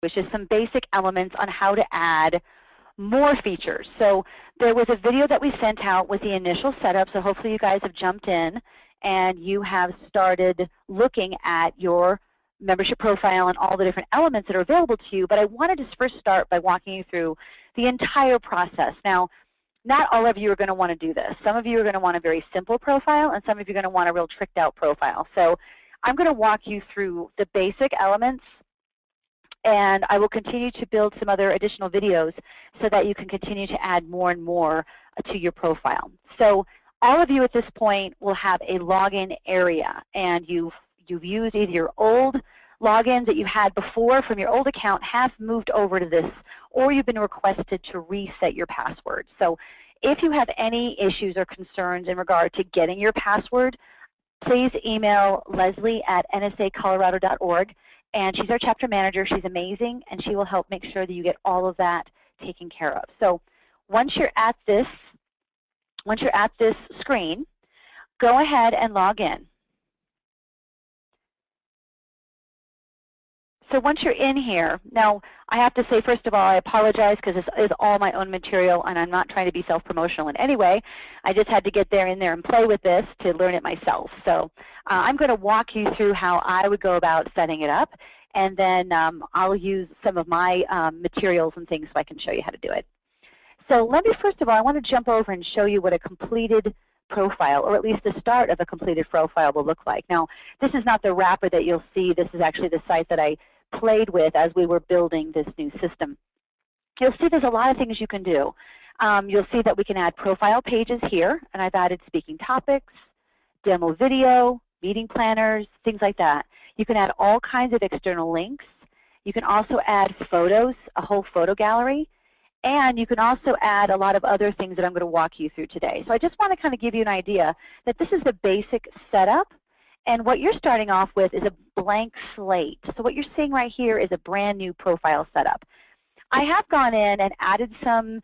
which is some basic elements on how to add more features. So there was a video that we sent out with the initial setup, so hopefully you guys have jumped in and you have started looking at your membership profile and all the different elements that are available to you. But I wanted to first start by walking you through the entire process. Now, not all of you are going to want to do this. Some of you are going to want a very simple profile, and some of you are going to want a real tricked out profile. So I'm going to walk you through the basic elements, and I will continue to build some other additional videos so that you can continue to add more and more to your profile. So all of you at this point will have a login area, and you've used either your old logins that you had before from your old account have moved over to this, or you've been requested to reset your password. So if you have any issues or concerns in regard to getting your password, please email Leslie at nsacolorado.org, and she's our chapter manager. She's amazing, and she will help make sure that you get all of that taken care of. So once you're at this screen, go ahead and log in. So once you're in here, now I have to say first of all, I apologize because this is all my own material and I'm not trying to be self-promotional in any way. I just had to get in there and play with this to learn it myself. So I'm going to walk you through how I would go about setting it up, and then I'll use some of my materials and things so I can show you how to do it. So let me first of all, I want to jump over and show you what a completed profile, or at least the start of a completed profile, will look like. Now, this is not the wrapper that you'll see. This is actually the site that I played with as we were building this new system. You'll see there's a lot of things you can do. You'll see that we can add profile pages here, and I've added speaking topics, demo video, meeting planners, things like that. You can add all kinds of external links. You can also add photos, a whole photo gallery, and you can also add a lot of other things that I'm going to walk you through today. So I just want to kind of give you an idea that this is the basic setup. And what you're starting off with is a blank slate. So what you're seeing right here is a brand new profile setup. I have gone in and added some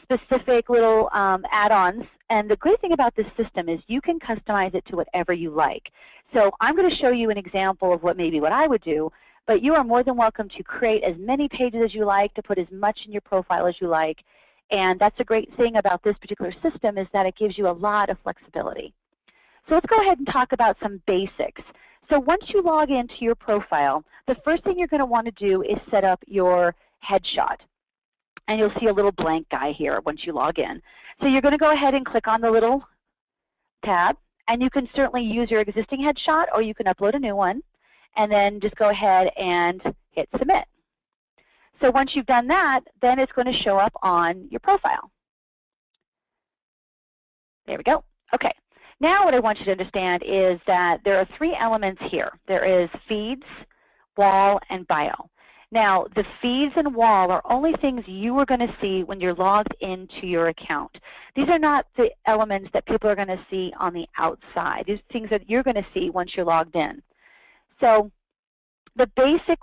specific little add-ons. And the great thing about this system is you can customize it to whatever you like. So I'm going to show you an example of what I would do. But you are more than welcome to create as many pages as you like, to put as much in your profile as you like. And that's a great thing about this particular system, is that it gives you a lot of flexibility. So let's go ahead and talk about some basics. So once you log into your profile, the first thing you're going to want to do is set up your headshot. And you'll see a little blank guy here once you log in. So you're going to go ahead and click on the little tab, and you can certainly use your existing headshot, or you can upload a new one, and then just go ahead and hit submit. So once you've done that, then it's going to show up on your profile. There we go. Okay. Now what I want you to understand is that there are three elements here. There is feeds, wall, and bio. Now the feeds and wall are only things you are going to see when you're logged into your account. These are not the elements that people are going to see on the outside. These are things that you're going to see once you're logged in. So the basic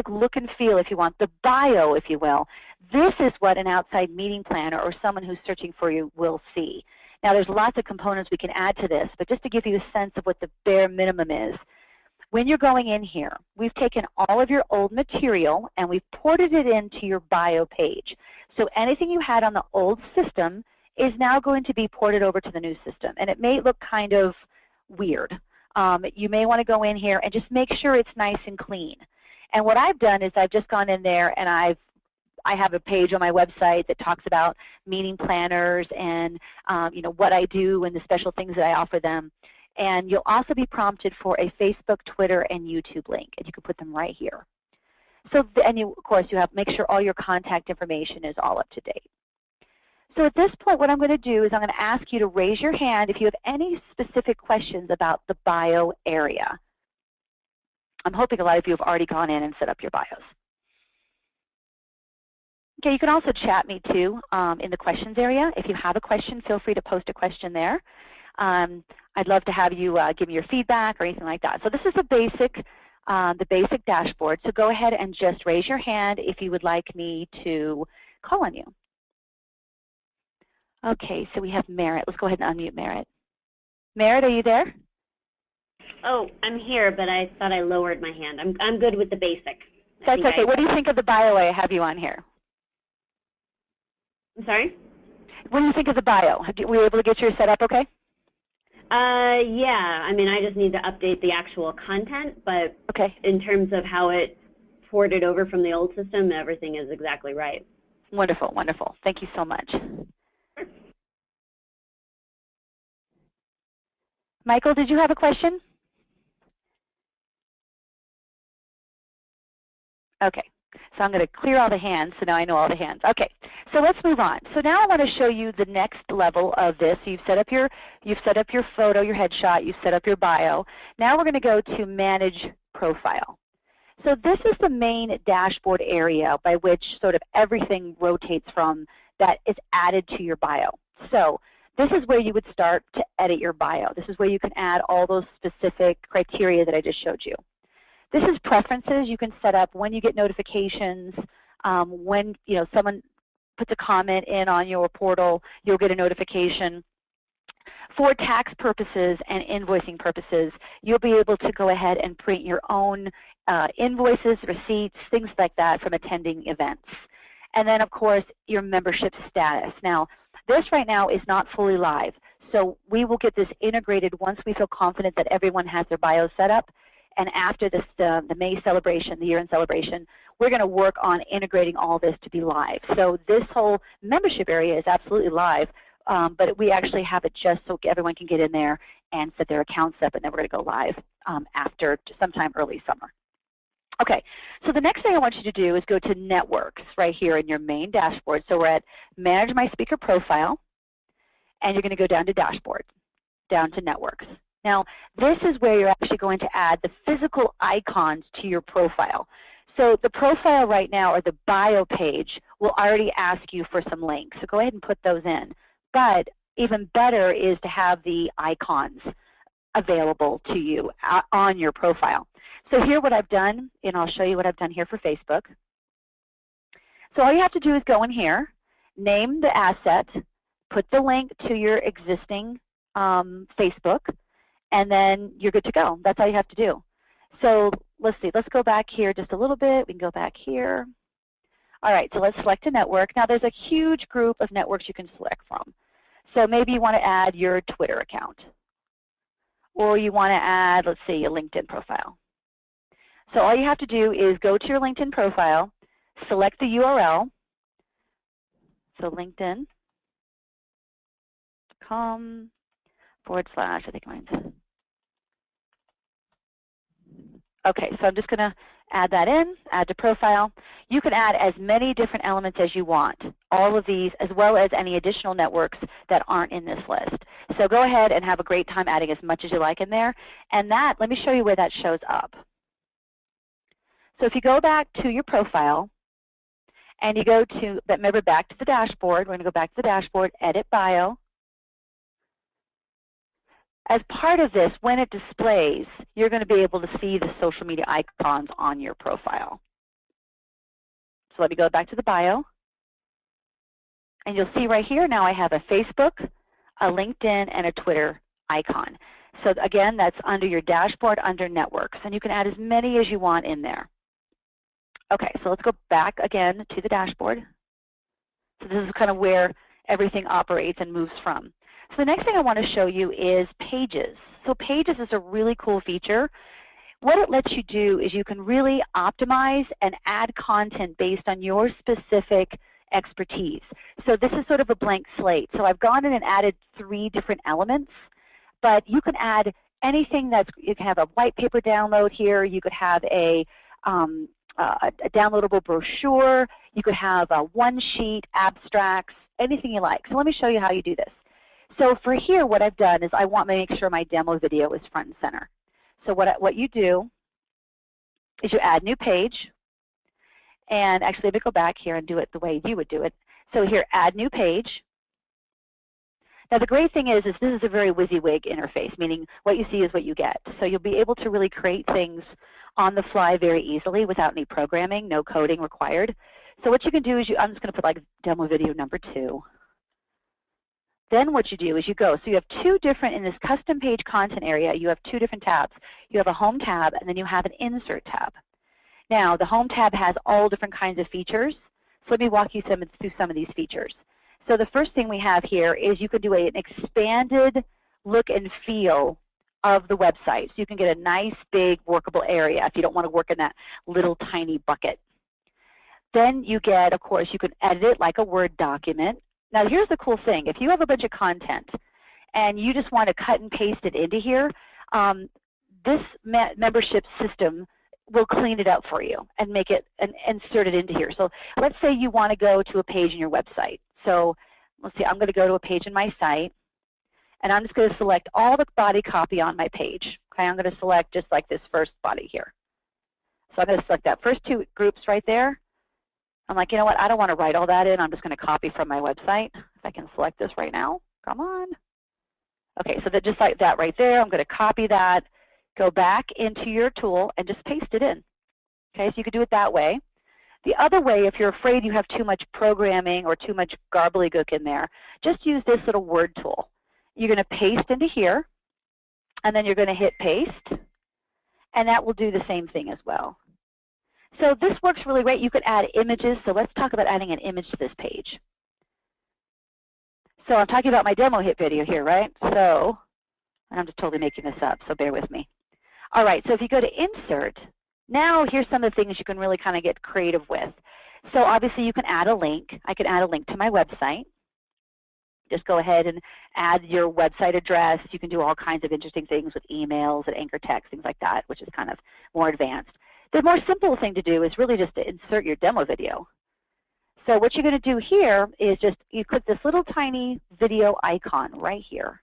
look and feel, if you want, the bio, if you will, this is what an outside meeting planner or someone who's searching for you will see. Now there's lots of components we can add to this, but just to give you a sense of what the bare minimum is, when you're going in here, we've taken all of your old material and we've ported it into your bio page. So anything you had on the old system is now going to be ported over to the new system, and it may look kind of weird. You may want to go in here and just make sure it's nice and clean. And what I've done is I've just gone in there and I have a page on my website that talks about meeting planners and what I do and the special things that I offer them. And you'll also be prompted for a Facebook, Twitter, and YouTube link, and you can put them right here. So, and of course, you have to make sure all your contact information is all up to date. So at this point, what I'm going to do is I'm going to ask you to raise your hand if you have any specific questions about the bio area. I'm hoping a lot of you have already gone in and set up your bios. Okay, you can also chat me too in the questions area. If you have a question, feel free to post a question there. I'd love to have you give me your feedback or anything like that. So this is the basic dashboard. So go ahead and just raise your hand if you would like me to call on you. Okay, so we have Merritt. Let's go ahead and unmute Merritt. Merritt, are you there? Oh, I'm here, but I thought I lowered my hand. I'm good with the basic. That's okay. What do you think of the bio I have you on here? I'm sorry? What do you think of the bio? Were you able to get yours set up okay? Yeah. I mean, I just need to update the actual content, but okay. In terms of how it ported over from the old system, everything is exactly right. Wonderful, wonderful. Thank you so much. Michael, did you have a question? Okay, so I'm going to clear all the hands, so now I know all the hands. Okay, so let's move on. So now I want to show you the next level of this. You've set up your photo, your headshot, you've set up your bio. Now we're going to go to Manage Profile. So this is the main dashboard area by which sort of everything rotates from that is added to your bio. So this is where you would start to edit your bio. This is where you can add all those specific criteria that I just showed you. This is preferences. You can set up when you get notifications, when someone puts a comment in on your portal, you'll get a notification. For tax purposes and invoicing purposes, you'll be able to go ahead and print your own invoices, receipts, things like that from attending events. And then, of course, your membership status. Now, this right now is not fully live, so we will get this integrated once we feel confident that everyone has their bio set up. And after this, the May celebration, the year-end celebration, we're going to work on integrating all this to be live. So this whole membership area is absolutely live, but we actually have it just so everyone can get in there and set their accounts up, and then we're going to go live after sometime early summer. Okay, so the next thing I want you to do is go to Networks right here in your main dashboard. So we're at Manage My Speaker Profile, and you're going to go down to Dashboard, down to Networks. Now, this is where you're actually going to add the physical icons to your profile. So the profile right now, or the bio page, will already ask you for some links. So go ahead and put those in. But even better is to have the icons available to you on your profile. So here what I've done, and I'll show you what I've done here for Facebook. So all you have to do is go in here, name the asset, put the link to your existing Facebook, and then you're good to go. That's all you have to do. So let's see, let's go back here just a little bit. We can go back here. All right, so let's select a network. Now there's a huge group of networks you can select from. So maybe you want to add your Twitter account. Or you want to add, let's see, a LinkedIn profile. So all you have to do is go to your LinkedIn profile, select the URL. So linkedin.com/, I think mine's. Okay, so I'm just going to add that in, add to profile. You can add as many different elements as you want, all of these, as well as any additional networks that aren't in this list. So go ahead and have a great time adding as much as you like in there. And that, let me show you where that shows up. So if you go back to your profile, and you go to, remember, back to the dashboard. We're going to go back to the dashboard, edit bio. As part of this, when it displays, you're going to be able to see the social media icons on your profile. So let me go back to the bio. And you'll see right here now I have a Facebook, a LinkedIn, and a Twitter icon. So again, that's under your dashboard under networks. And you can add as many as you want in there. Okay, so let's go back again to the dashboard. So this is kind of where everything operates and moves from. So the next thing I want to show you is Pages. So Pages is a really cool feature. What it lets you do is you can really optimize and add content based on your specific expertise. So this is sort of a blank slate. So I've gone in and added 3 different elements, but you can add anything that's, you can have a white paper download here, you could have a downloadable brochure, you could have a one-sheet, abstracts, anything you like. So let me show you how you do this. So for here, what I've done is I want to make sure my demo video is front and center. So what you do is you add new page, and actually let me go back here and do it the way you would do it. So here, add new page. Now the great thing is this is a very WYSIWYG interface, meaning what you see is what you get. So you'll be able to really create things on the fly very easily without any programming, no coding required. So what you can do is I'm just going to put like demo video number 2. Then what you do is you go, so you have 2 different, in this custom page content area, you have 2 different tabs. You have a home tab and then you have an insert tab. Now, the Home tab has all different kinds of features. So let me walk you through some of these features. So the first thing we have here is you can do an expanded look and feel of the website. So you can get a nice, big, workable area if you don't want to work in that little tiny bucket. Then you get, of course, you can edit it like a Word document. Now here's the cool thing. If you have a bunch of content and you just want to cut and paste it into here, this membership system will clean it up for you and make it and insert it into here. So let's say you want to go to a page in your website. So let's see, I'm going to go to a page in my site, and I'm just going to select all the body copy on my page. Okay, I'm going to select just like this first body here. So I'm going to select that first two groups right there. I'm like, you know what, I don't want to write all that in. I'm just going to copy from my website. If I can select this right now, come on. Okay, so that just like that right there, I'm going to copy that, go back into your tool, and just paste it in. Okay, so you could do it that way. The other way, if you're afraid you have too much programming or too much gobbledygook in there, just use this little word tool. You're going to paste into here, and then you're going to hit paste, and that will do the same thing as well. So this works really great. You could add images. So let's talk about adding an image to this page. So I'm talking about my demo hit video here, right? So I'm just totally making this up, so bear with me. All right, so if you go to Insert, now here's some of the things you can really kind of get creative with. So obviously you can add a link. I can add a link to my website. Just go ahead and add your website address. You can do all kinds of interesting things with emails and anchor text, things like that, which is kind of more advanced. The more simple thing to do is really just to insert your demo video. So what you're going to do here is just you click this little tiny video icon right here.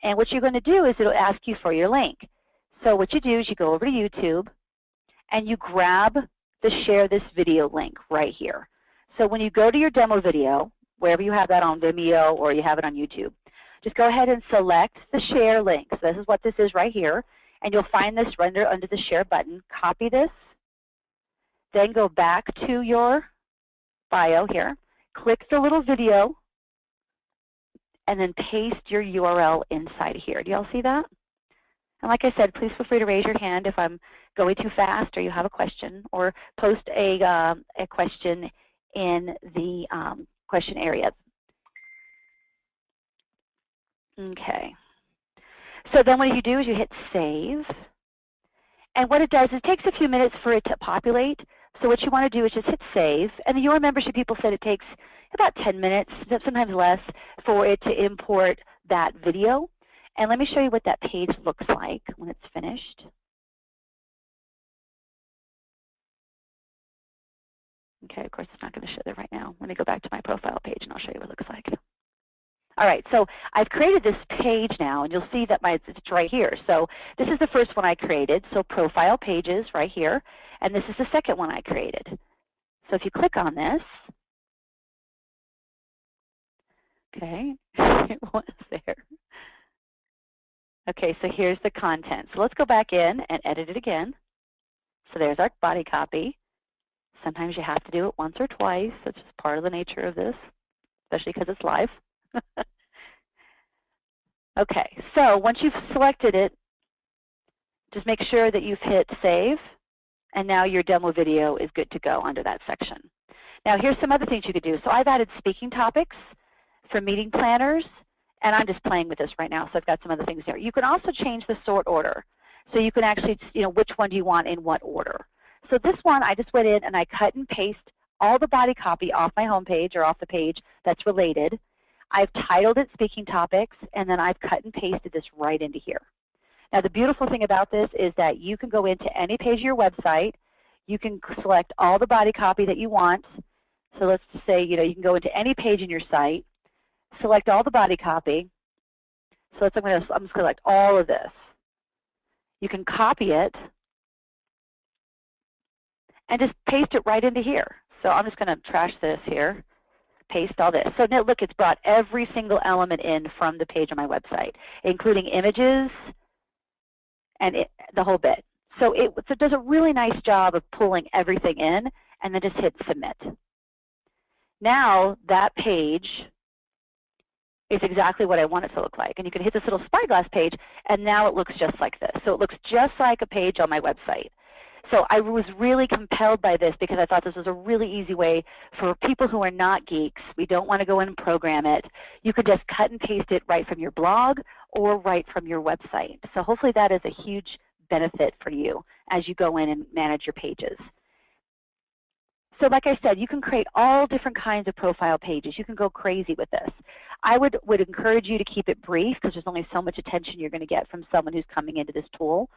And what you're going to do is it'll ask you for your link. So what you do is you go over to YouTube and you grab the share this video link right here. So when you go to your demo video, wherever you have that on Vimeo or you have it on YouTube, just go ahead and select the share link. So this is what this is right here. And you'll find this under the share button. Copy this, then go back to your bio here, click the little video, and then paste your URL inside here. Do y'all see that? And like I said, please feel free to raise your hand if I'm going too fast or you have a question, or post a question in the question area. Okay. So then what you do is you hit save. And what it does is it takes a few minutes for it to populate. So what you want to do is just hit save. And the Your Membership people said it takes about 10 minutes, sometimes less, for it to import that video. And let me show you what that page looks like when it's finished. Okay, of course it's not going to show that right now. Let me go back to my profile page and I'll show you what it looks like. All right, so I've created this page now, and you'll see that it's right here. So this is the first one I created, so profile pages right here, and this is the second one I created. So if you click on this, okay, it was there. Okay, so here's the content. So let's go back in and edit it again. So there's our body copy. Sometimes you have to do it once or twice. That's just part of the nature of this, especially because it's live. Okay, so once you've selected it, just make sure that you've hit save, and now your demo video is good to go under that section. Now here's some other things you could do. So I've added speaking topics for meeting planners, and I'm just playing with this right now, so I've got some other things there. You can also change the sort order. So you can actually, which one do you want in what order. So this one, I just went in and I cut and paste all the body copy off my home page or off the page that's related. I've titled it Speaking Topics, and then I've cut and pasted this right into here. Now the beautiful thing about this is that you can go into any page of your website. You can select all the body copy that you want. So let's just say, you can go into any page in your site, select all the body copy. So I'm just going to select all of this. You can copy it and just paste it right into here. So I'm just going to trash this here. Paste all this. So now look, it's brought every single element in from the page on my website, including images and the whole bit. So it does a really nice job of pulling everything in, and then just hit submit. Now that page is exactly what I want it to look like. And you can hit this little spyglass page, and now it looks just like this. So it looks just like a page on my website. So I was really compelled by this because I thought this was a really easy way for people who are not geeks. We don't want to go in and program it. You could just cut and paste it right from your blog or right from your website. So hopefully that is a huge benefit for you as you go in and manage your pages. So like I said, you can create all different kinds of profile pages. You can go crazy with this. I would encourage you to keep it brief because there's only so much attention you're going to get from someone who's coming into this tool.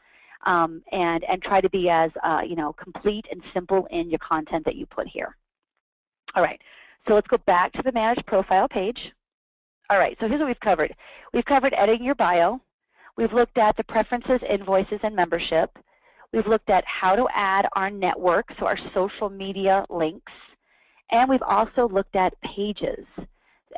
And try to be as complete and simple in your content that you put here. All right, so let's go back to the Manage Profile page. All right, so here's what we've covered. We've covered editing your bio. We've looked at the preferences, invoices, and membership. We've looked at how to add our network, so our social media links. And we've also looked at pages.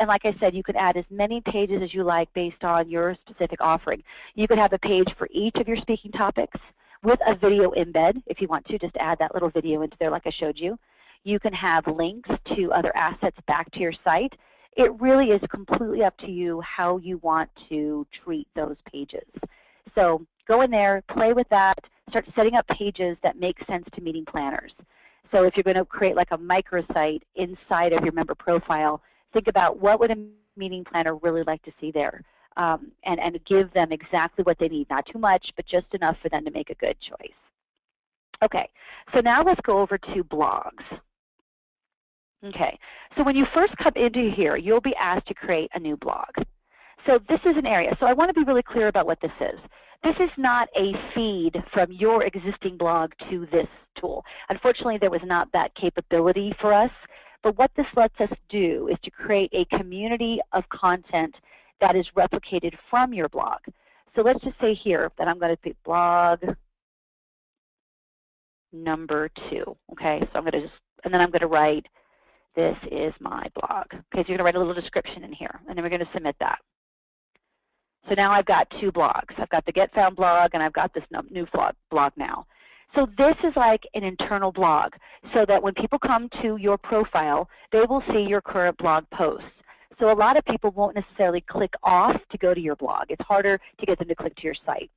And like I said, you could add as many pages as you like based on your specific offering. You could have a page for each of your speaking topics with a video embed if you want to, just add that little video into there like I showed you. You can have links to other assets back to your site. It really is completely up to you how you want to treat those pages. So go in there, play with that, start setting up pages that make sense to meeting planners. So if you're going to create like a microsite inside of your member profile, think about what would a meeting planner really like to see there, and give them exactly what they need, not too much, but just enough for them to make a good choice. Okay, so now let's go over to blogs. Okay, so when you first come into here, you'll be asked to create a new blog. So this is an area. So I want to be really clear about what this is. This is not a feed from your existing blog to this tool. Unfortunately, there was not that capability for us. But what this lets us do is to create a community of content that is replicated from your blog. So let's just say here that I'm going to pick blog number 2. Okay, so I'm going to just, and then I'm going to write, this is my blog. Okay, so you're going to write a little description in here, and then we're going to submit that. So now I've got 2 blogs. I've got the Get Found blog, and I've got this new blog now. So this is like an internal blog, so that when people come to your profile, they will see your current blog posts. So a lot of people won't necessarily click off to go to your blog. It's harder to get them to click to your site.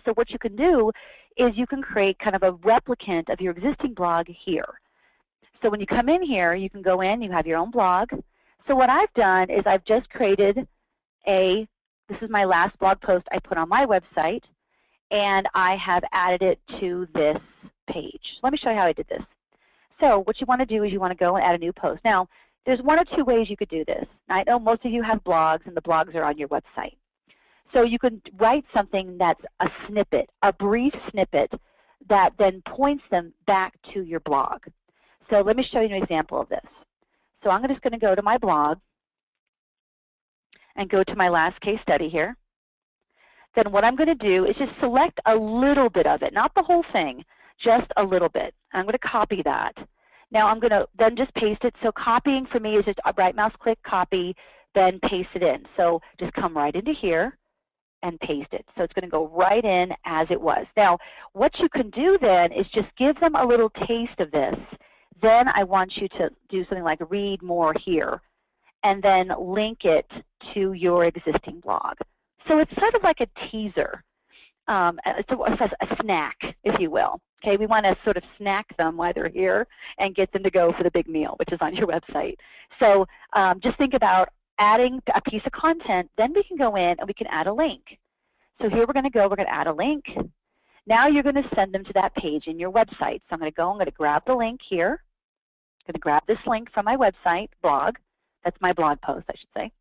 So what you can do is you can create kind of a replicant of your existing blog here. So when you come in here, you can go in, you have your own blog. So what I've done is I've just created this is my last blog post I put on my website, and I have added it to this page. Let me show you how I did this. So what you want to do is you want to go and add a new post. Now, there's 1 or 2 ways you could do this. Now, I know most of you have blogs, and the blogs are on your website. So you can write something that's a snippet, a brief snippet that then points them back to your blog. So let me show you an example of this. So I'm just going to go to my blog and go to my last case study here. Then what I'm going to do is just select a little bit of it, not the whole thing, just a little bit. I'm going to copy that. Now I'm going to then just paste it. So copying for me is just a right mouse click, copy, then paste it in. So just come right into here and paste it. So it's going to go right in as it was. Now what you can do then is just give them a little taste of this. Then I want you to do something like read more here, and then link it to your existing blog. So it's sort of like a teaser. It's a snack, if you will. Okay, we want to sort of snack them while they're here and get them to go for the big meal, which is on your website. So just think about adding a piece of content, then we can go in and we can add a link. So here we're going to add a link. Now you're going to send them to that page in your website. So I'm going to grab the link here. I'm going to grab this link from my website, blog. That's my blog post, I should say.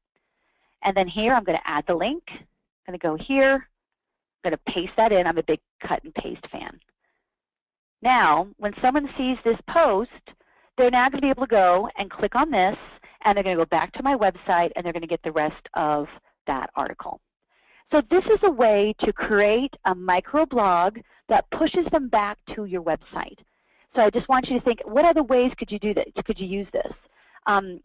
And then here I'm going to add the link. I'm going to go here. I'm going to paste that in. I'm a big cut and paste fan. Now, when someone sees this post, they're now going to be able to go and click on this, and they're going to go back to my website, and they're going to get the rest of that article. So this is a way to create a microblog that pushes them back to your website. So I just want you to think, what other ways could you do this? Could you use this?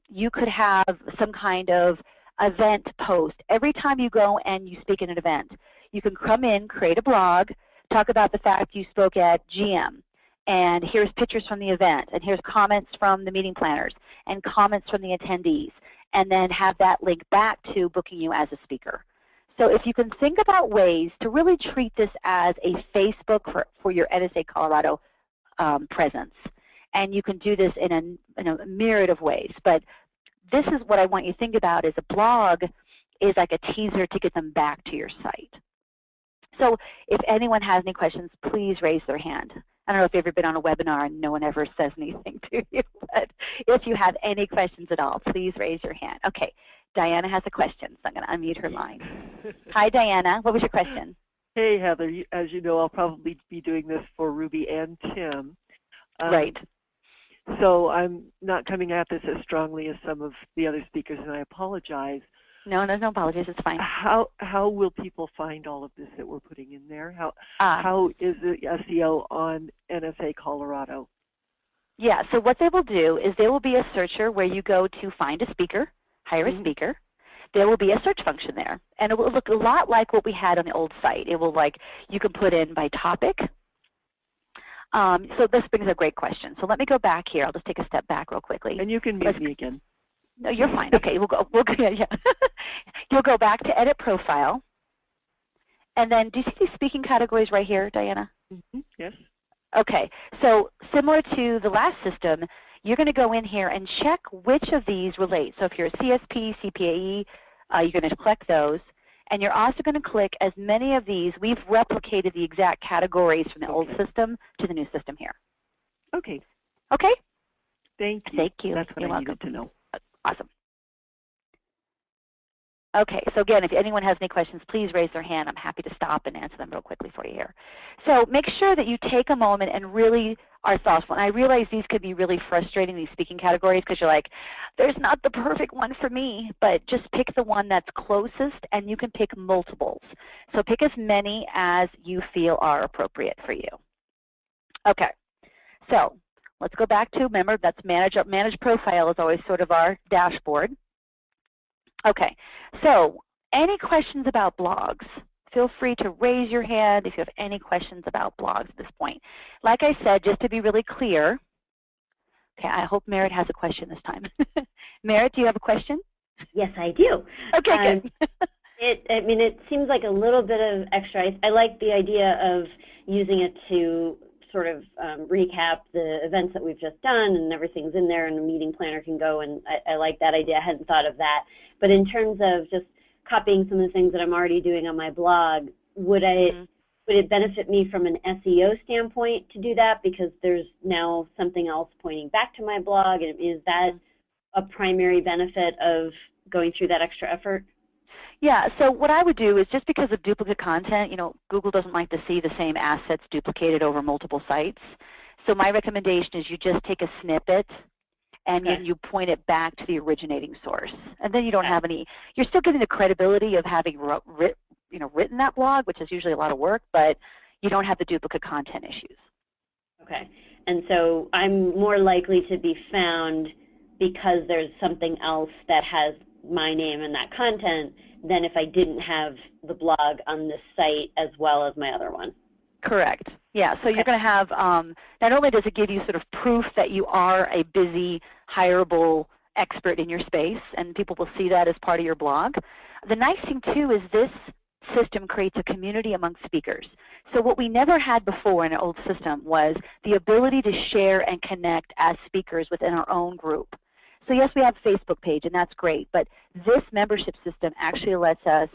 You could have some kind of event post. Every time you go and you speak at an event, you can come in, create a blog, talk about the fact you spoke at GM, and here's pictures from the event, and here's comments from the meeting planners, and comments from the attendees, and then have that link back to booking you as a speaker. So if you can think about ways to really treat this as a Facebook for your NSA Colorado presence, and you can do this in a myriad of ways. But this is what I want you to think about: is a blog is like a teaser to get them back to your site. So if anyone has any questions, please raise their hand. I don't know if you've ever been on a webinar and no one ever says anything to you, but if you have any questions at all, please raise your hand. Okay, Diana has a question, so I'm going to unmute her line. Hi, Diana. What was your question? Hey, Heather. As you know, I'll probably be doing this for Ruby and Tim. Right. So I'm not coming at this as strongly as some of the other speakers, and I apologize. No, there's no apologies. It's fine. How will people find all of this that we're putting in there? How is the SEO on NSA Colorado? Yeah, so what they will do is there will be a searcher where you go to find a speaker, hire a speaker. There will be a search function there, and it will look a lot like what we had on the old site. It will you can put in by topic. So this brings a great question. So let me go back here. I'll just take a step back real quickly. And you can mute me again. No, you're fine. Okay, we'll go. Yeah. You'll go back to Edit Profile, and then do you see these speaking categories right here, Diana? Yes. Okay, so similar to the last system, you're going to go in here and check which of these relate. So if you're a CSP, CPAE, you're going to click those, and you're also going to click as many of these. We've replicated the exact categories from the old system to the new system here. Okay. Okay. Thank you. Thank you. That's what You're I welcome. needed to know. Awesome. Okay, so again, if anyone has any questions, please raise their hand. I'm happy to stop and answer them real quickly for you here. So make sure that you take a moment and really are thoughtful. And I realize these could be really frustrating, these speaking categories, because you're like, there's not the perfect one for me, but just pick the one that's closest, and you can pick multiples. So pick as many as you feel are appropriate for you. Okay, so let's go back to, remember, that's manage profile is always sort of our dashboard. Okay, so any questions about blogs? Feel free to raise your hand if you have any questions about blogs at this point. Like I said, just to be really clear, okay, I hope Merritt has a question this time. Merritt, do you have a question? Yes, I do. Okay, good. It seems like a little bit of extra. I like the idea of using it to sort of recap the events that we've just done, and everything's in there, and the meeting planner can go, and I like that idea. I hadn't thought of that. But in terms of just copying some of the things that I'm already doing on my blog, would it benefit me from an SEO standpoint to do that, because there's now something else pointing back to my blog? And is that a primary benefit of going through that extra effort? Yeah, so what I would do is, just because of duplicate content, Google doesn't like to see the same assets duplicated over multiple sites. So my recommendation is you just take a snippet and then you point it back to the originating source. And then you don't have any, you're still getting the credibility of having written that blog, which is usually a lot of work, but you don't have the duplicate content issues. Okay, and so I'm more likely to be found because there's something else that has my name and that content than if I didn't have the blog on this site as well as my other one. Correct. Yeah, so you're going to have, not only does it give you sort of proof that you are a busy, hireable expert in your space, and people will see that as part of your blog. The nice thing, too, is this system creates a community amongst speakers. So what we never had before in an old system was the ability to share and connect as speakers within our own group. So yes, we have a Facebook page, and that's great, but this membership system actually lets us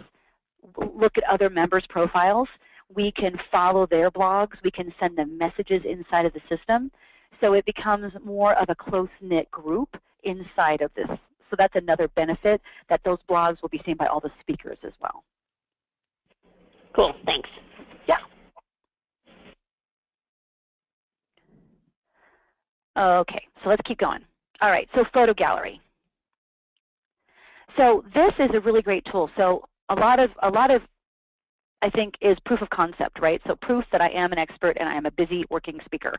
look at other members' profiles. We can follow their blogs. We can send them messages inside of the system. So it becomes more of a close-knit group inside of this. So that's another benefit, that those blogs will be seen by all the speakers as well. Cool, thanks. Yeah. Okay, so let's keep going. All right, so photo gallery. So this is a really great tool. So a lot of I think is proof of concept, right? So proof that I am an expert and I am a busy working speaker.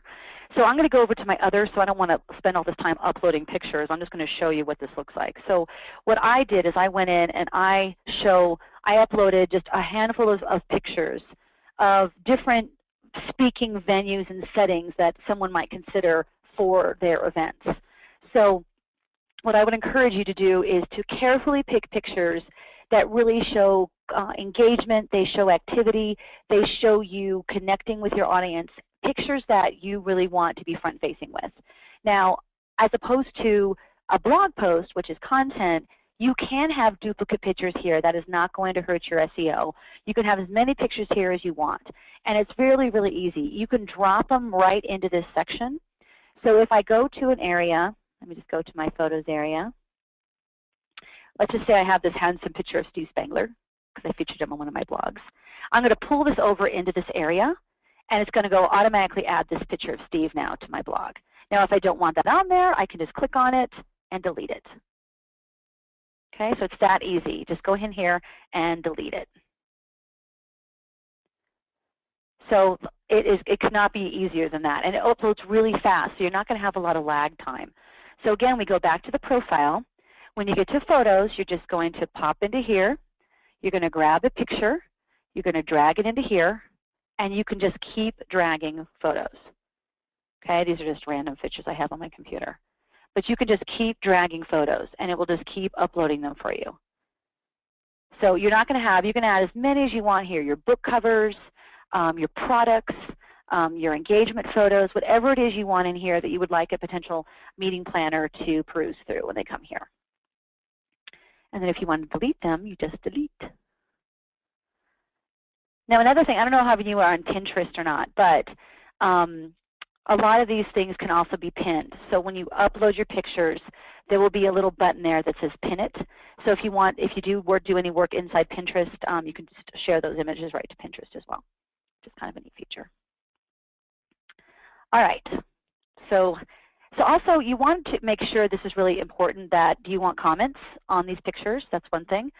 So I'm going to go over to my other, so I don't want to spend all this time uploading pictures. I'm just going to show you what this looks like. So what I did is I went in and I uploaded just a handful of pictures of different speaking venues and settings that someone might consider for their events. So what I would encourage you to do is to carefully pick pictures that really show engagement, they show activity, they show you connecting with your audience, pictures that you really want to be front-facing with. Now, as opposed to a blog post, which is content, you can have duplicate pictures here. That is not going to hurt your SEO. You can have as many pictures here as you want. And it's really, really easy. You can drop them right into this section. So if I go to an area, let me just go to my photos area. Let's just say I have this handsome picture of Steve Spangler because I featured him on one of my blogs. I'm going to pull this over into this area, and it's going to go automatically add this picture of Steve now to my blog. Now if I don't want that on there, I can just click on it and delete it. Okay, so it's that easy. Just go in here and delete it. So it cannot be easier than that. And it uploads really fast, so you're not going to have a lot of lag time. So again, we go back to the profile. When you get to photos, you're just going to pop into here. You're going to grab a picture. You're going to drag it into here. And you can just keep dragging photos. Okay, these are just random pictures I have on my computer. But you can just keep dragging photos, and it will just keep uploading them for you. So you're not going to have, you can add as many as you want here, your book covers, your products, your engagement photos, whatever it is you want in here that you would like a potential meeting planner to peruse through when they come here. And then if you want to delete them, you just delete. Now another thing, I don't know how many of you are on Pinterest or not, but a lot of these things can also be pinned. So when you upload your pictures, there will be a little button there that says pin it. So if you do any work inside Pinterest, you can just share those images right to Pinterest as well, which is kind of a neat feature. All right. So also you want to make sure, this is really important, that do you want comments on these pictures? That's one thing.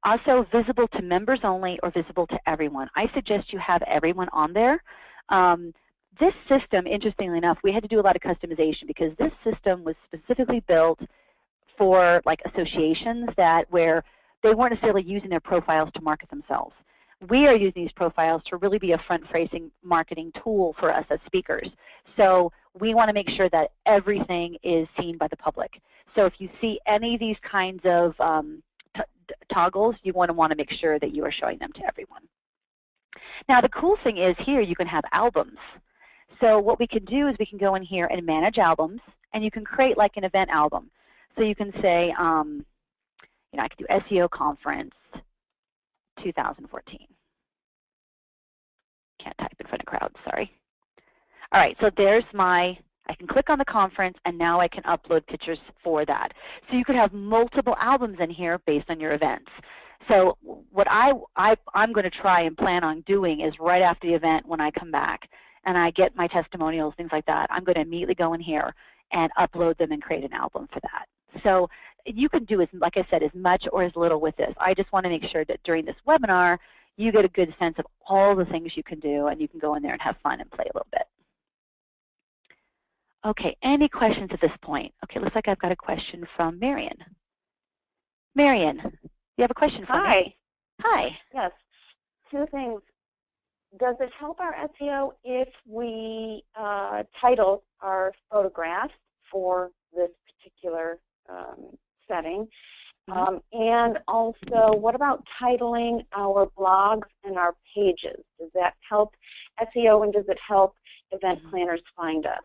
Also visible to members only or visible to everyone. I suggest you have everyone on there. This system, interestingly enough, we had to do a lot of customization because this system was specifically built for like associations where they weren't necessarily using their profiles to market themselves. We are using these profiles to really be a front-facing marketing tool for us as speakers. So we want to make sure that everything is seen by the public. So if you see any of these kinds of toggles, you want to make sure that you are showing them to everyone. Now the cool thing is here you can have albums. So what we can do is we can go in here and manage albums, and you can create like an event album. So you can say, I could do SEO conference 2014. Can't type in front of crowds, sorry. All right, so there's I can click on the conference, and now I can upload pictures for that. So you could have multiple albums in here based on your events. So what I'm going to try and plan on doing is right after the event when I come back and I get my testimonials, things like that, I'm going to immediately go in here and upload them and create an album for that. So you can do, like I said, as much or as little with this. I just want to make sure that during this webinar you get a good sense of all the things you can do, and you can go in there and have fun and play a little bit. Okay, any questions at this point? Okay, looks like I've got a question from Marion. Marion, you have a question for me? Hi. Yes. Two things. Does it help our SEO if we title our photograph for this particular setting? And also, what about titling our blogs and our pages? Does that help SEO, and does it help event planners find us?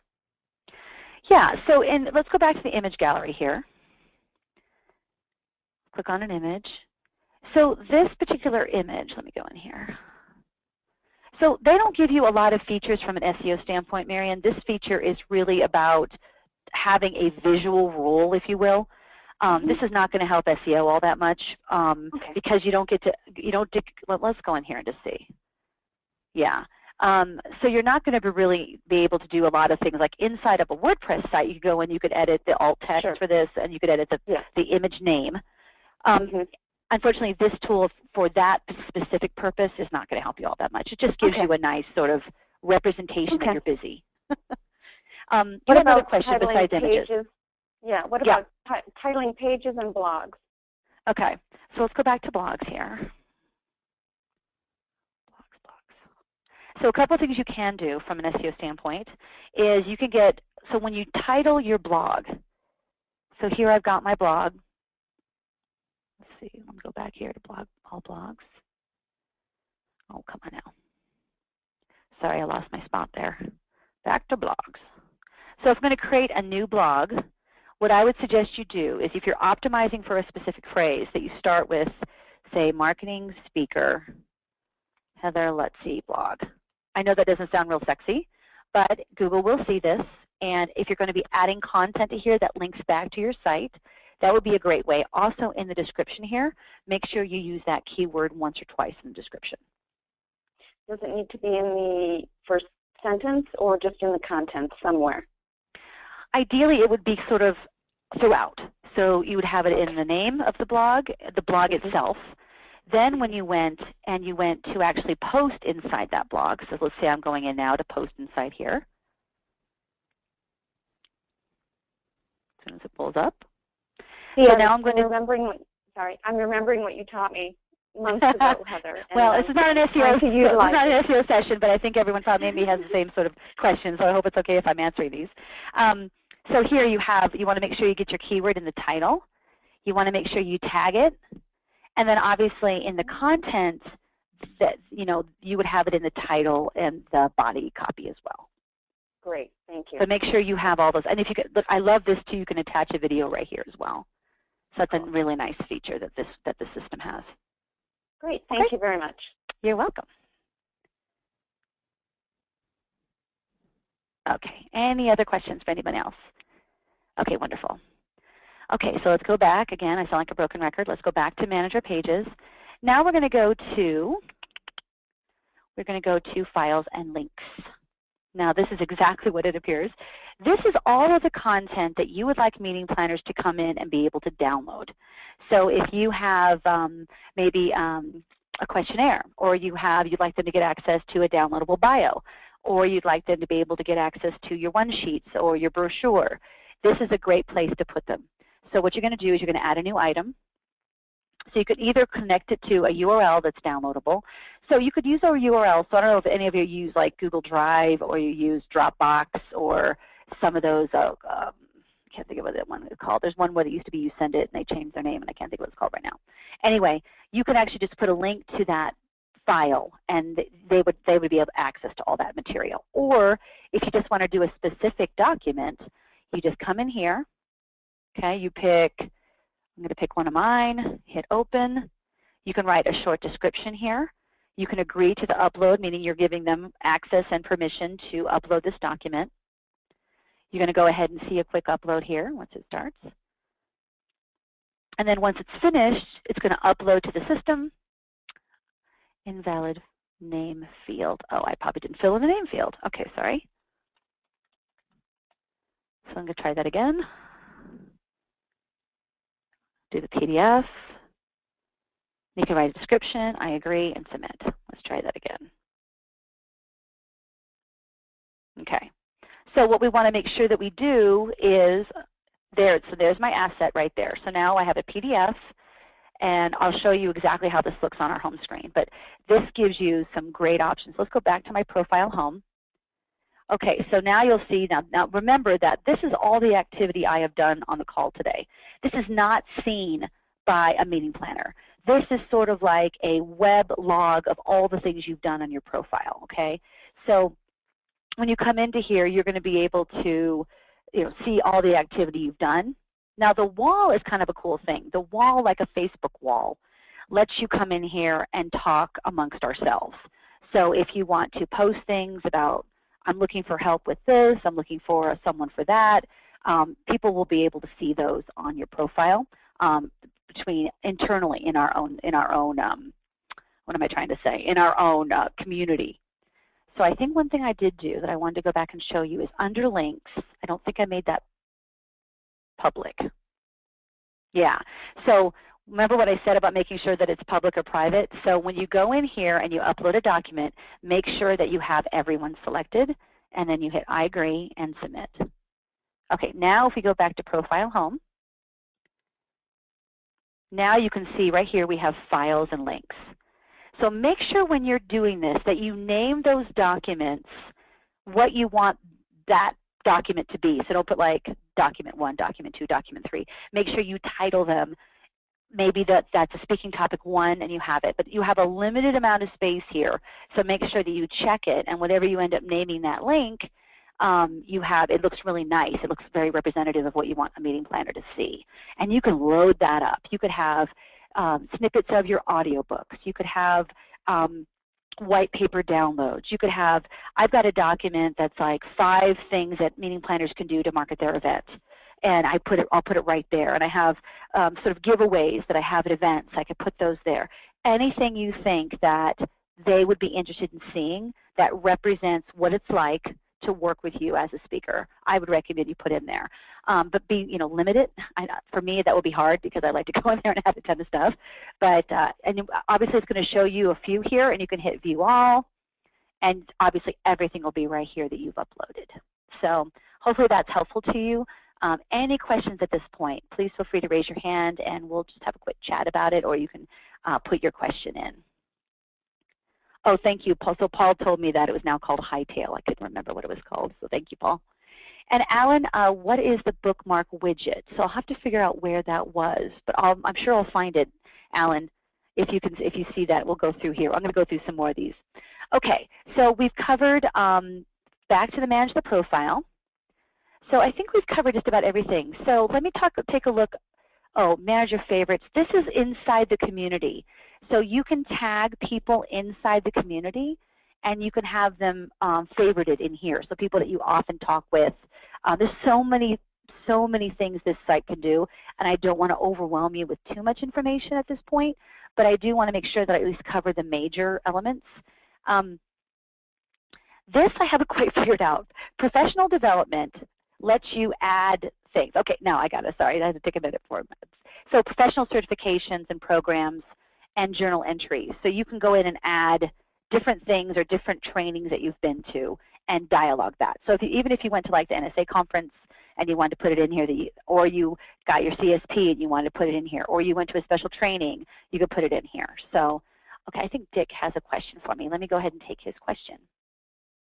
Yeah, so let's go back to the image gallery here. Click on an image. So this particular image, let me go in here. So they don't give you a lot of features from an SEO standpoint, Marian. This feature is really about having a visual rule, if you will. This is not going to help SEO all that much because you don't get to, let's go in here and just see. Yeah. So you're not going to really be able to do a lot of things like inside of a WordPress site. You could go in, you could edit the alt text for this, and you could edit the image name. Unfortunately, this tool for that specific purpose is not going to help you all that much. It just gives you a nice sort of representation that you're busy. What about another question besides images? Yeah, what about titling pages and blogs? Okay, so let's go back to blogs here. So a couple of things you can do from an SEO standpoint is you can get, so when you title your blog, so here I've got my blog. Let's see, let me go back here to blog, all blogs. Oh, come on now. Sorry, I lost my spot there. Back to blogs. So if I'm going to create a new blog, what I would suggest you do is if you're optimizing for a specific phrase, that you start with, say, marketing speaker, Heather, let's see, blog. I know that doesn't sound real sexy, but Google will see this. And if you're going to be adding content to here that links back to your site, that would be a great way. Also in the description here, make sure you use that keyword once or twice in the description. Does it need to be in the first sentence or just in the content somewhere? Ideally, it would be sort of throughout. So you would have it in the name of the blog itself. Then when you went to actually post inside that blog, so let's say I'm going in now to post inside here. As soon as it pulls up. Yeah, so now I'm remembering what you taught me months ago, Heather. Well, this is not an SEO session, but I think everyone probably maybe has the same sort of questions, so I hope it's okay if I'm answering these. So here you want to make sure you get your keyword in the title. You want to make sure you tag it. And then obviously in the content, that you would have it in the title and the body copy as well. Great, thank you. So make sure you have all those. And if you could, look, I love this too. You can attach a video right here as well. So that's a really nice feature that the system has. Great, thank you very much. You're welcome. Okay, any other questions for anybody else? Okay, wonderful. Okay, so let's go back. Again, I sound like a broken record. Let's go back to Manager Pages. Now we're going to go to Files and Links. Now this is exactly what it appears. This is all of the content that you would like meeting planners to come in and be able to download. So if you have maybe a questionnaire, or you'd like them to get access to a downloadable bio, or you'd like them to be able to get access to your one-sheets or your brochure, this is a great place to put them. So what you're going to do is you're going to add a new item. So you could either connect it to a URL that's downloadable. So you could use our URL. So I don't know if any of you use like Google Drive, or you use Dropbox, or some of those, I can't think of what that one is called. There's one where it used to be You Send It, and they changed their name, and I can't think of what it's called right now. Anyway, you can actually just put a link to that file, and they would be able to access to all that material. Or if you just want to do a specific document, you just come in here. Okay, I'm going to pick one of mine, hit open. You can write a short description here. You can agree to the upload, meaning you're giving them access and permission to upload this document. You're going to go ahead and see a quick upload here once it starts. And then once it's finished, it's going to upload to the system. Invalid name field. Oh, I probably didn't fill in the name field. Okay, sorry. So I'm going to try that again. Do the PDF. You can write a description, I agree, and submit. Let's try that again. Okay. So what we want to make sure that we do is, so there's my asset right there. So now I have a PDF, and I'll show you exactly how this looks on our home screen. But this gives you some great options. Let's go back to my profile home. Okay, so now you'll see, now remember that this is all the activity I have done on the call today. This is not seen by a meeting planner. This is sort of like a web log of all the things you've done on your profile, okay? So when you come into here, you're going to be able to see all the activity you've done. Now the wall is kind of a cool thing. The wall, like a Facebook wall, lets you come in here and talk amongst ourselves. So if you want to post things about, I'm looking for help with this, I'm looking for someone for that, people will be able to see those on your profile internally in our own what am I trying to say, in our own community. So I think one thing I did do that I wanted to go back and show you is under links. I don't think I made that public. Yeah, so remember what I said about making sure that it's public or private? So when you go in here and you upload a document, make sure that you have everyone selected, and then you hit I agree and submit. Okay, now if we go back to Profile Home, now you can see right here we have files and links. So make sure when you're doing this that you name those documents what you want that document to be. So don't put like document 1, document 2, document 3. Make sure you title them maybe that's a speaking topic 1 and you have it, but you have a limited amount of space here, so make sure that you check it, and whatever you end up naming that link, it looks really nice. It looks very representative of what you want a meeting planner to see. And you can load that up. You could have snippets of your audiobooks. You could have white paper downloads. You could have, I've got a document that's like 5 things that meeting planners can do to market their event. And I'll put it right there. And I have sort of giveaways that I have at events. I could put those there. Anything you think that they would be interested in seeing that represents what it's like to work with you as a speaker, I would recommend you put in there. But be limited. For me, that would be hard because I like to go in there and have a ton of stuff. But and obviously, it's going to show you a few here, and you can hit View All, and obviously everything will be right here that you've uploaded. So hopefully that's helpful to you. Any questions at this point, please feel free to raise your hand, and we'll just have a quick chat about it, or you can put your question in. Oh, thank you, Paul. So Paul told me that it was now called Hightail. I couldn't remember what it was called, so thank you, Paul. And Alan, what is the bookmark widget? So I'll have to figure out where that was, but I'm sure I'll find it, Alan. If you see that, we'll go through here. I'm going to go through some more of these. Okay, so we've covered back to the Manage the Profile. So I think we've covered just about everything. So let me take a look. Oh, Manage Your Favorites. This is inside the community. So you can tag people inside the community, and you can have them favorited in here. So people that you often talk with. There's so many things this site can do, and I don't want to overwhelm you with too much information at this point, but I do want to make sure that I at least cover the major elements. This I haven't quite figured out. Professional development lets you add things. Okay, now I got it. Sorry, I had to take a minute for it. So professional certifications and programs and journal entries. So you can go in and add different things or different trainings that you've been to and dialogue that. So even if you went to like the NSA conference and you wanted to put it in here, or you got your CSP and you wanted to put it in here, or you went to a special training, you could put it in here. So, okay, I think Dick has a question for me. Let me go ahead and take his question.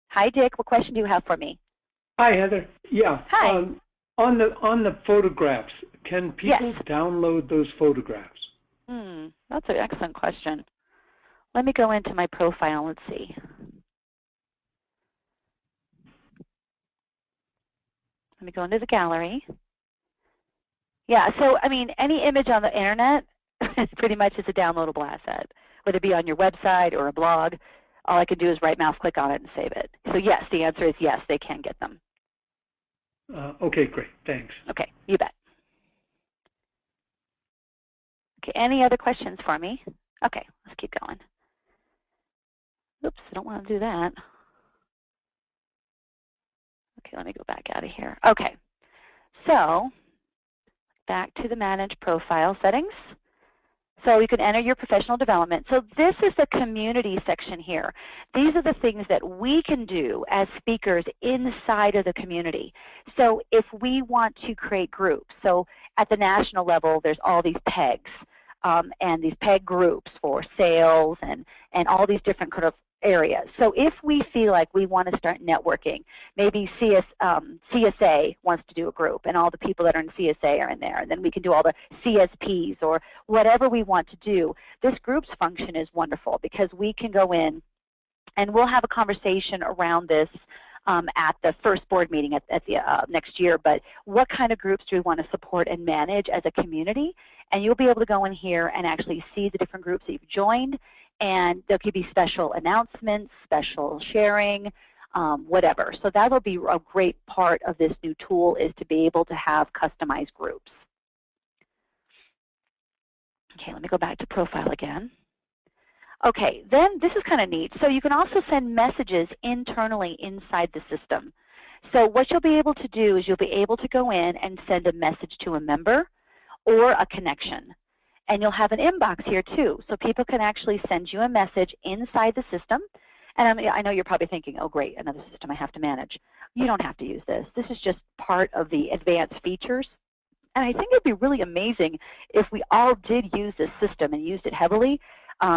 Hi, Dick. What question do you have for me? Hi, Heather. Yeah. Hi. On the photographs, can people download those photographs? That's an excellent question. Let me go into my profile. Let's see. Let me go into the gallery. Yeah, so I mean, any image on the internet pretty much is a downloadable asset, whether it be on your website or a blog. All I can do is right mouse click on it and save it. So yes, the answer is yes, they can get them. Okay, great. Thanks. Okay, you bet. Okay, any other questions for me? Okay, let's keep going. Oops, I don't want to do that. Okay, let me go back out of here. Okay, so back to the Manage Profile settings. So you can enter your professional development. So this is the community section here. These are the things that we can do as speakers inside of the community. So if we want to create groups, so at the national level, there's all these pegs, and these peg groups for sales and all these different kind of areas. So if we feel like we want to start networking, maybe CSA wants to do a group and all the people that are in CSA are in there, and then we can do all the CSPs or whatever we want to do. This groups function is wonderful because we can go in and we'll have a conversation around this at the first board meeting at the next year, but what kind of groups do we want to support and manage as a community? And you'll be able to go in here and actually see the different groups that you've joined, and there could be special announcements, special sharing, whatever. So that will be a great part of this new tool, is to be able to have customized groups. Okay, let me go back to profile again. Okay, then this is kind of neat. So you can also send messages internally inside the system. So what you'll be able to do is you'll be able to go in and send a message to a member or a connection. And you'll have an inbox here too. So people can actually send you a message inside the system. And I know you're probably thinking, oh great, another system I have to manage. You don't have to use this. This is just part of the advanced features. And I think it'd be really amazing if we all did use this system and used it heavily.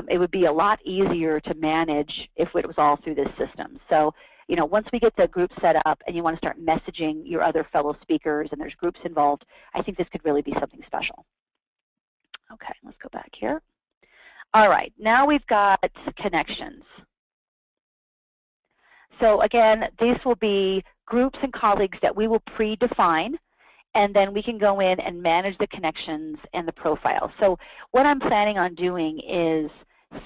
It would be a lot easier to manage if it was all through this system. So, you know, once we get the group set up and you want to start messaging your other fellow speakers and there's groups involved, I think this could really be something special. Okay, let's go back here. All right, now we've got connections. So again, these will be groups and colleagues that we will predefine, and then we can go in and manage the connections and the profile. So what I'm planning on doing is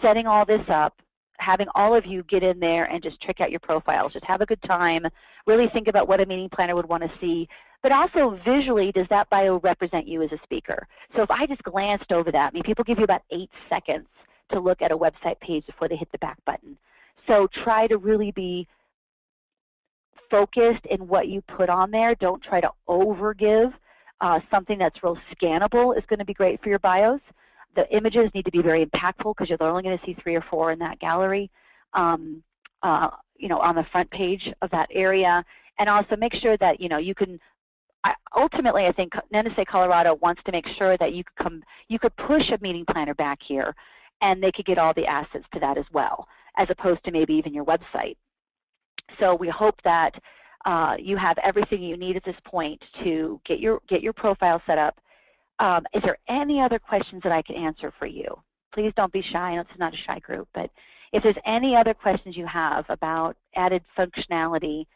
setting all this up, having all of you get in there and just check out your profiles. Just have a good time. Really think about what a meeting planner would want to see. But also visually, does that bio represent you as a speaker? So if I just glanced over that, I mean, people give you about 8 seconds to look at a website page before they hit the back button. So try to really be focused in what you put on there. Don't try to overgive. Something that's real scannable is going to be great for your bios. The images need to be very impactful because you're only going to see 3 or 4 in that gallery, on the front page of that area. And also make sure that you can. Ultimately, I think NSA Colorado wants to make sure that you could push a meeting planner back here, and they could get all the assets to that as well, as opposed to maybe even your website. So we hope that you have everything you need at this point to get your profile set up. Is there any other questions that I can answer for you? Please don't be shy. I know this is not a shy group, but if there's any other questions you have about added functionality,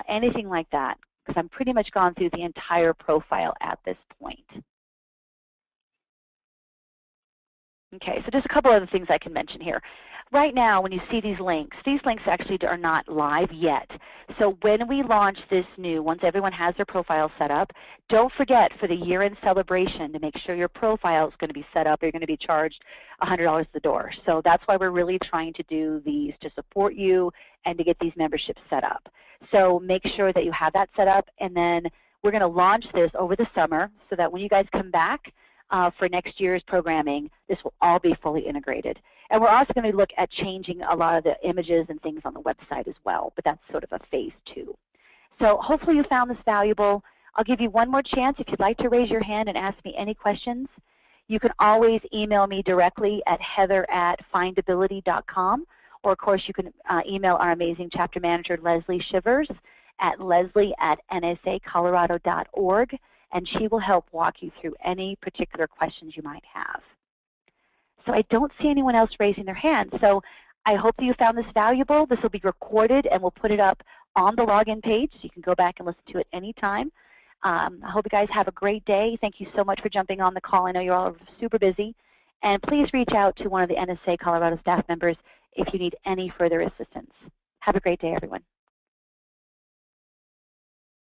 anything like that, because I'm pretty much gone through the entire profile at this point. Okay, so just a couple other things I can mention here. Right now, when you see these links actually are not live yet. So when we launch this once everyone has their profile set up, don't forget for the year-end celebration to make sure your profile is going to be set up or you're going to be charged $100 at the door. So that's why we're really trying to do these to support you and to get these memberships set up. So make sure that you have that set up, and then we're going to launch this over the summer so that when you guys come back for next year's programming, this will all be fully integrated. And we're also going to look at changing a lot of the images and things on the website as well, but that's sort of a phase 2. So hopefully you found this valuable. I'll give you one more chance. If you'd like to raise your hand and ask me any questions, you can always email me directly at heather@findability.com, or of course you can email our amazing chapter manager, Leslie Shivers, at leslie@nsacolorado.org, and she will help walk you through any particular questions you might have. So I don't see anyone else raising their hand. So I hope that you found this valuable. This will be recorded, and we'll put it up on the login page, so you can go back and listen to it anytime. I hope you guys have a great day. Thank you so much for jumping on the call. I know you're all super busy. And please reach out to one of the NSA Colorado staff members if you need any further assistance. Have a great day, everyone.